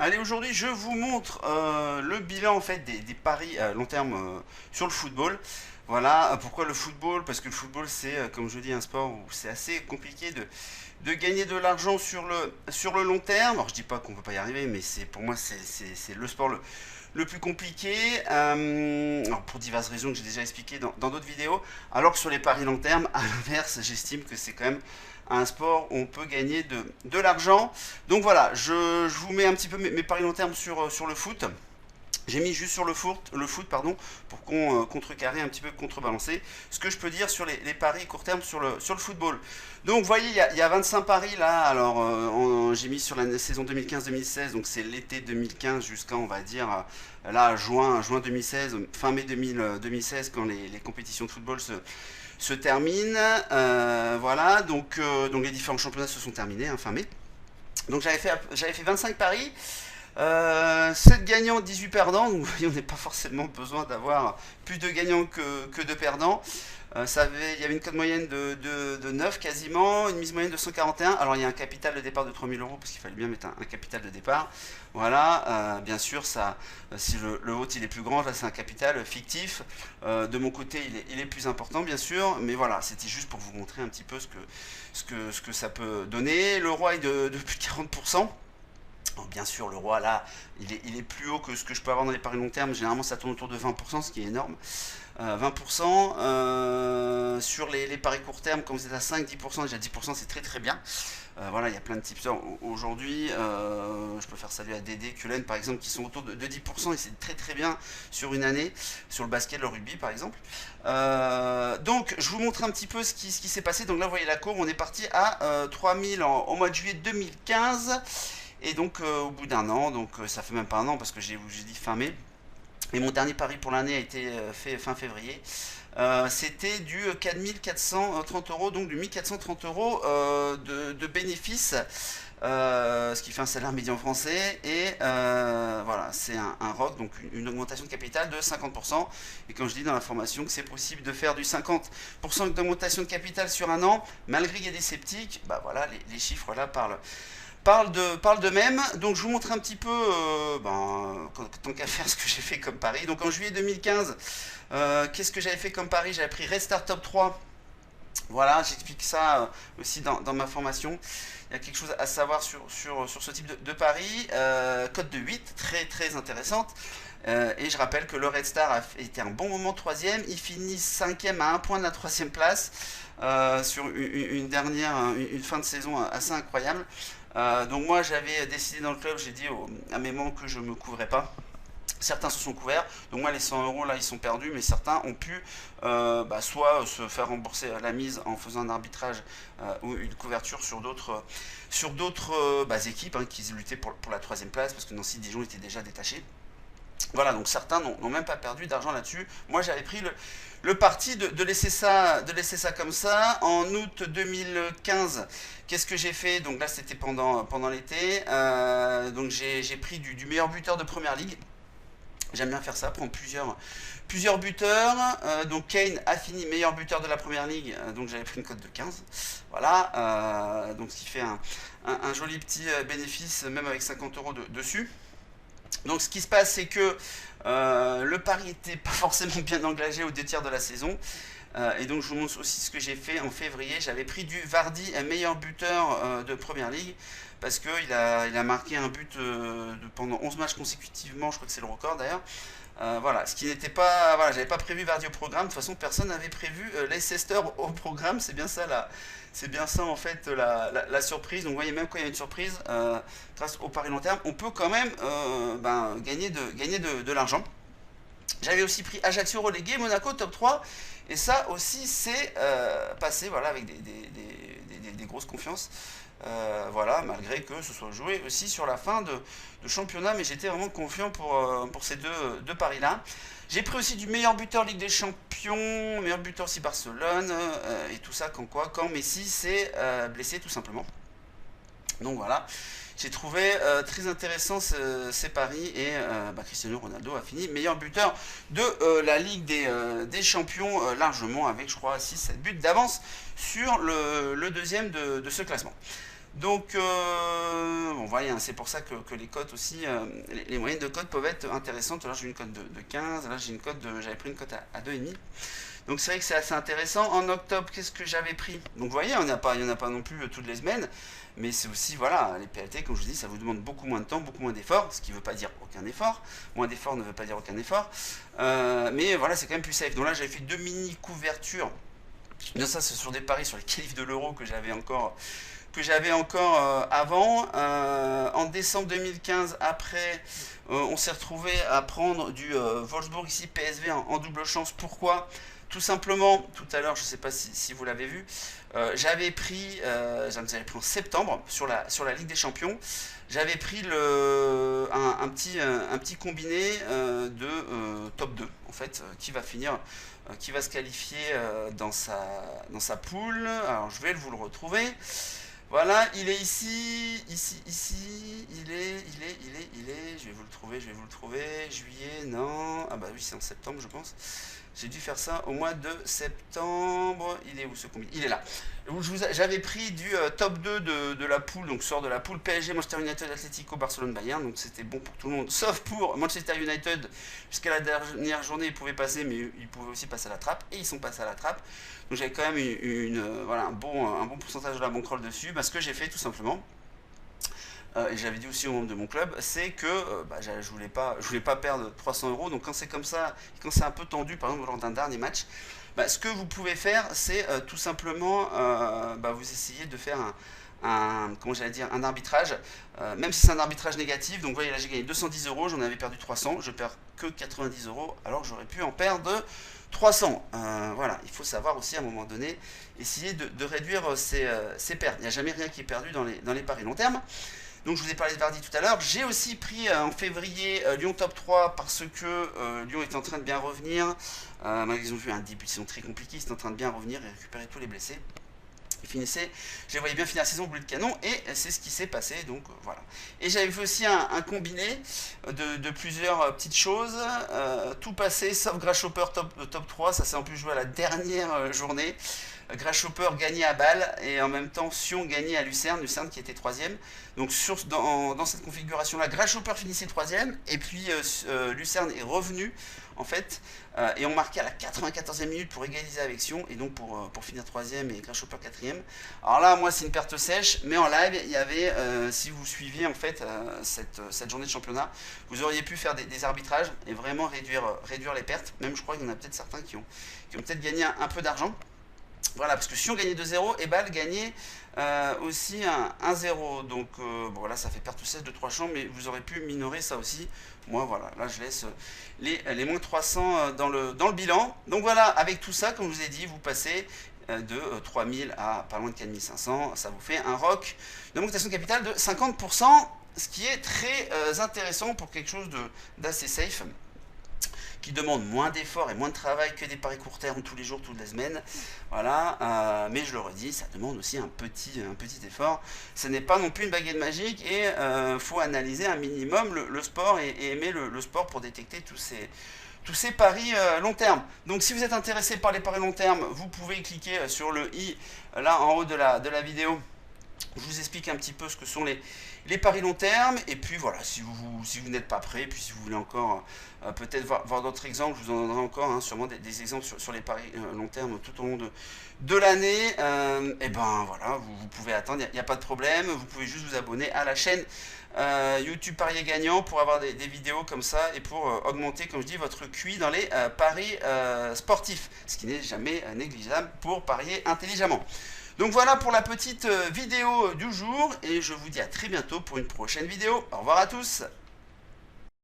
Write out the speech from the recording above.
Allez, aujourd'hui, je vous montre le bilan en fait des paris à long terme sur le football. Voilà, pourquoi le football? Parce que le football, c'est, comme je dis, un sport où c'est assez compliqué de gagner de l'argent sur le long terme. Alors, je dis pas qu'on peut pas y arriver, mais c'est pour moi, c'est le sport le plus compliqué. Alors, pour diverses raisons que j'ai déjà expliquées dans d'autres vidéos. Alors que sur les paris long terme, à l'inverse, j'estime que c'est quand même un sport où on peut gagner de l'argent. Donc voilà, je vous mets un petit peu mes paris long terme sur le foot. J'ai mis juste sur le foot pardon, pour qu'on contrecarrer un petit peu, contrebalancer ce que je peux dire sur les paris court terme sur le football. Donc vous voyez, il y a 25 paris là. Alors j'ai mis sur la saison 2015-2016, donc c'est l'été 2015 jusqu'à on va dire là juin 2016, fin mai 2016 quand les compétitions de football se terminent. Voilà, donc les différents championnats se sont terminés fin mai. Donc j'avais fait 25 paris. 7 gagnants, 18 perdants, donc vous voyez, on n'est pas forcément besoin d'avoir plus de gagnants que de perdants. Il y avait une cote moyenne de 9 quasiment, une mise moyenne de 141. Alors il y a un capital de départ de 3 000 € parce qu'il fallait bien mettre un capital de départ. Voilà, bien sûr, si le vote il est plus grand, là c'est un capital fictif. De mon côté, il est plus important, bien sûr, mais voilà, c'était juste pour vous montrer un petit peu ce que ça peut donner. Le roi est de plus de 40%. Alors, bien sûr, le roi là, il est plus haut que ce que je peux avoir dans les paris long terme. Généralement, ça tourne autour de 20%, ce qui est énorme. 20%. Sur les paris court terme, quand vous êtes à 5-10%, déjà 10%, c'est très très bien. Voilà, il y a plein de tipsters aujourd'hui. Je peux faire saluer à Dédé, Cullen par exemple, qui sont autour de 10%, et c'est très très bien sur une année, sur le basket, le rugby par exemple. Donc, je vous montre un petit peu ce qui s'est passé. Donc là, vous voyez la courbe, on est parti à 3000 au mois de juillet 2015. Et donc au bout d'un an, donc ça fait même pas un an parce que j'ai dit fin mai. Et mon dernier pari pour l'année a été fait fin février. C'était du 4430 €, donc du 1430 € de bénéfices, ce qui fait un salaire médian français. Et voilà, c'est un ROC, donc une augmentation de capital de 50%. Et quand je dis dans la formation que c'est possible de faire du 50% d'augmentation de capital sur un an, malgré qu'il y ait des sceptiques, bah voilà, les chiffres là parle de même. Donc je vous montre un petit peu, tant qu'à faire, ce que j'ai fait comme pari. Donc en juillet 2015, qu'est-ce que j'avais fait comme pari? J'avais pris Red Star Top 3. Voilà, j'explique ça aussi dans ma formation. Il y a quelque chose à savoir sur ce type de pari. Cote de 8, très très intéressante. Et je rappelle que le Red Star a été un bon moment troisième. Il finit cinquième à un point de la troisième place, sur une fin de saison assez incroyable. Donc moi j'avais décidé dans le club, j'ai dit à mes membres que je ne me couvrais pas. Certains se sont couverts, donc moi les 100 € là ils sont perdus, mais certains ont pu soit se faire rembourser la mise en faisant un arbitrage ou une couverture sur d'autres équipes qui luttaient pour la troisième place, parce que Nancy Dijon était déjà détaché. Voilà, donc certains n'ont même pas perdu d'argent là-dessus. Moi j'avais pris le parti de laisser ça comme ça. En août 2015, qu'est-ce que j'ai fait? Donc là c'était pendant l'été. Donc j'ai pris du meilleur buteur de première ligue. J'aime bien faire ça, prendre plusieurs buteurs. Donc Kane a fini meilleur buteur de la première ligue. Donc j'avais pris une cote de 15. Voilà. Donc ce qui fait un joli petit bénéfice, même avec 50 € dessus. Donc ce qui se passe, c'est que le pari n'était pas forcément bien engagé aux 2 tiers de la saison. Et donc je vous montre aussi ce que j'ai fait en février. J'avais pris du Vardy, un meilleur buteur de Première Ligue, parce qu'il a marqué un but pendant 11 matchs consécutivement. Je crois que c'est le record d'ailleurs. Voilà, ce qui n'était pas. Voilà, j'avais pas prévu Vardy au programme. De toute façon, personne n'avait prévu Leicester au programme. C'est bien ça en fait la surprise. Donc vous voyez, même quand il y a une surprise, grâce au pari long terme, on peut quand même gagner de l'argent. J'avais aussi pris Ajaccio relégué, Monaco top 3. Et ça aussi c'est passé, voilà, avec des grosses confiances. Voilà, malgré que ce soit joué aussi sur la fin de championnat, mais j'étais vraiment confiant pour ces deux paris-là. J'ai pris aussi du meilleur buteur Ligue des Champions, meilleur buteur aussi Barcelone, et tout ça quand Messi s'est blessé tout simplement. Donc voilà, j'ai trouvé très intéressant ces paris, et Cristiano Ronaldo a fini meilleur buteur de la Ligue des Champions, largement, avec je crois 6-7 buts d'avance sur le deuxième de ce classement. Donc, bon, voilà, hein, c'est pour ça que les cotes aussi, les moyennes de cotes peuvent être intéressantes. Là, j'ai une cote de 15, là, j'avais pris une cote à 2,5. Donc, c'est vrai que c'est assez intéressant. En octobre, qu'est-ce que j'avais pris? Donc, vous voyez, il n'y en a pas non plus toutes les semaines. Mais c'est aussi, voilà, les PLT, comme je vous dis, ça vous demande beaucoup moins de temps, beaucoup moins d'efforts, ce qui ne veut pas dire aucun effort. Moins d'efforts ne veut pas dire aucun effort. Mais voilà, c'est quand même plus safe. Donc là, j'avais fait deux mini couvertures. Bien ça, ce sont des paris sur les qualifs de l'euro que j'avais encore avant. En décembre 2015, après, on s'est retrouvé à prendre du Wolfsburg ici, PSV en double chance. Pourquoi? Tout simplement, tout à l'heure, je ne sais pas si vous l'avez vu, j'avais pris en septembre sur la Ligue des Champions. J'avais pris un petit combiné de top 2 en fait, qui va se qualifier dans sa poule. Alors je vais vous le retrouver. Voilà, il est ici, je vais vous le trouver, juillet, non, ah bah oui, c'est en septembre, je pense. J'ai dû faire ça au mois de septembre. Il est où ce combi? Il est là. J'avais pris du top 2 de la poule, donc sort de la poule PSG, Manchester United, Atlético, Barcelone, Bayern. Donc c'était bon pour tout le monde, sauf pour Manchester United. Jusqu'à la dernière journée, ils pouvaient passer, mais ils pouvaient aussi passer à la trappe. Et ils sont passés à la trappe. Donc j'avais quand même voilà, un bon pourcentage de la bankroll dessus. Bah, ce que j'ai fait tout simplement, et j'avais dit aussi aux membres de mon club, c'est que je voulais pas perdre 300 euros. Donc quand c'est comme ça, quand c'est un peu tendu, par exemple lors d'un dernier match, bah, ce que vous pouvez faire, c'est tout simplement vous essayez de faire comment j'allais dire, un arbitrage, même si c'est un arbitrage négatif. Donc vous voyez là, j'ai gagné 210 euros, j'en avais perdu 300, je perds que 90 euros alors que j'aurais pu en perdre 300. Voilà, il faut savoir aussi à un moment donné essayer de réduire ses pertes. Il n'y a jamais rien qui est perdu dans les paris long terme. Donc je vous ai parlé de Vardy tout à l'heure. J'ai aussi pris en février Lyon top 3 parce que Lyon est en train de bien revenir. Malgré qu'ils ont vu un début de saison très compliqué, ils sont en train de bien revenir et récupérer tous les blessés. Je les voyais bien finir la saison au bout de canon et c'est ce qui s'est passé, donc voilà. Et j'avais fait aussi un combiné de plusieurs petites choses, tout passé sauf Grasshopper top 3, ça s'est en plus joué à la dernière journée. Grasshopper gagné à Bâle et en même temps Sion gagné à Lucerne qui était troisième. Donc dans cette configuration là, Grasshopper finissait troisième et puis Lucerne est revenu en fait et on marquait à la 94e minute pour égaliser avec Sion et donc pour finir troisième et Grasshopper quatrième. Alors là moi c'est une perte sèche, mais en live il y avait si vous suiviez en fait cette journée de championnat, vous auriez pu faire des arbitrages et vraiment réduire les pertes. Même je crois qu'il y en a peut-être certains qui ont peut-être gagné un peu d'argent. Voilà, parce que Sion gagnait 2-0 et Bâle gagnait aussi 1-0. Donc voilà, ça fait perte sèche de 3 champs, mais vous aurez pu minorer ça aussi. Moi voilà, là je laisse les moins 300 dans le bilan. Donc voilà, avec tout ça, comme je vous ai dit, vous passez de 3000 à pas loin de 4500. Ça vous fait un ROC d'augmentation de capital de 50%, ce qui est très intéressant pour quelque chose d'assez safe, qui demande moins d'efforts et moins de travail que des paris court terme tous les jours, toutes les semaines. Voilà, mais je le redis, ça demande aussi un petit effort. Ce n'est pas non plus une baguette magique et faut analyser un minimum le sport et aimer le sport pour détecter tous ces paris long terme. Donc si vous êtes intéressé par les paris long terme, vous pouvez cliquer sur le i là en haut de la vidéo. Je vous explique un petit peu ce que sont les paris long terme. Et puis voilà, si vous n'êtes pas prêt, puis si vous voulez encore peut-être voir d'autres exemples, je vous en donnerai encore sûrement des exemples sur les paris long terme tout au long de l'année. Et ben voilà, vous pouvez attendre, il n'y a pas de problème. Vous pouvez juste vous abonner à la chaîne YouTube Parier Gagnant pour avoir des vidéos comme ça et pour augmenter, comme je dis, votre QI dans les paris sportifs, ce qui n'est jamais négligeable pour parier intelligemment. Donc voilà pour la petite vidéo du jour et je vous dis à très bientôt pour une prochaine vidéo. Au revoir à tous.